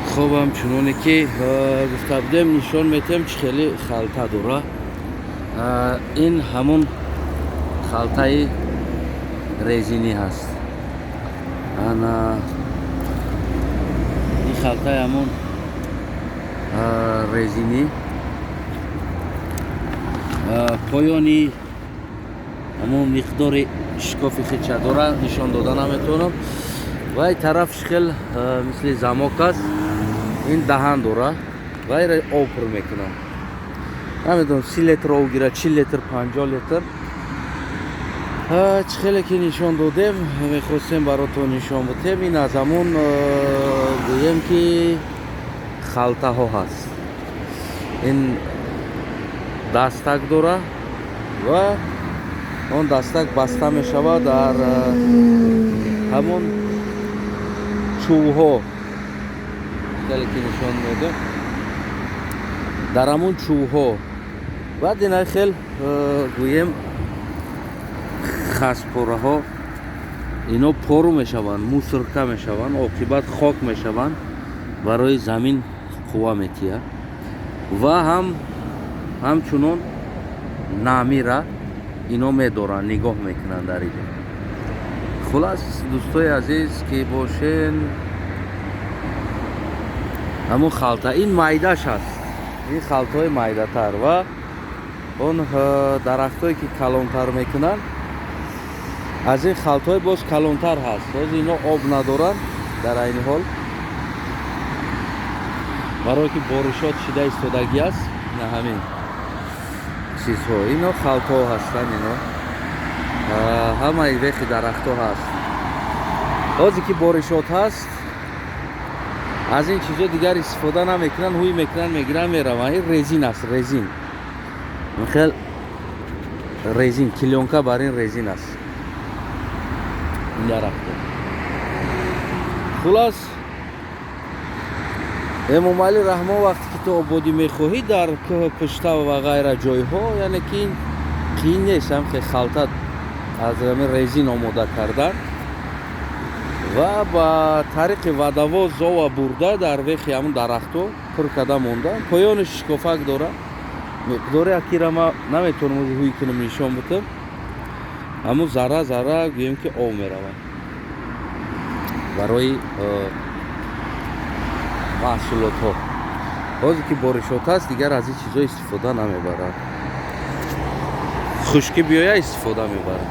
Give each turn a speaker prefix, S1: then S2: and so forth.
S1: خب همچنونه که گفته بودم نشان میتیم چه خیلی خلطه داره. این همون خلطه رزینی هست. این خلطه همون رزینی پایانی همون مقدار شکافی خیچه داره نشان دادن نمیتونم. و این طرفش خیلی مثل زماک است. این دهان داره و این آب پر میکنم. نمیدونم 30 لیتر آب گیره 40 لیتر 50 لیتر. چه خیلی که نشان دادم میخواستیم براتون نشان بدیم. این از همون گویم که خلطه ها هست. این دستک داره و اون دستک بسته می شود در همون چوب ها. خیلی که نشان میده در همون چوب ها. بعد این خیلی گویم خسپوره ها اینا پرو می شوند، موسرکه می شوند، عاقبت خاک می شوند، برای زمین قوه میتیه و همچنان نمی را اینا می دارن نگاه میکنن در اینجا. خلاص دوستای عزیز که باشین همون خلطه این مایدهش هست. این خلطه های مایده تر و اون درخت هایی که کلانتر میکنن از این خلطه های باز کلانتر هست. باز اینا آب ندارن در این حال برای که بارشات شده ایستادگی است. نه همین چیزها اینا خلطه ها هستن. اینا همه ای وقتی درخت ها هست. بازی که بارشات هست از این چیزا دیگر استفاده نمیکنن. هوی میکنن میگیرن میرون. این رزین است. رزین خیلی رزین کلیونکا بر این رزین است این درخت. خلاص امام علی رحمه وقتی که تو آبادی میخواهی در کوه پشته و غیره جای ها یعنی که این قین نیست. هم که خلطه از همین رزین آماده کردن و با طریق ودوا زاو برده در وقتی همون درخت ها پر کده مونده. پایانش شکافک داره. مقداری اکی را ما نمیتونم روی کنم نشان بدم. همون ذره گویم که آب میروند برای محصولات ها. بازی که بارشات هست دیگر از این چیزا استفاده نمیبرن. خشکی بیایه استفاده میبرن.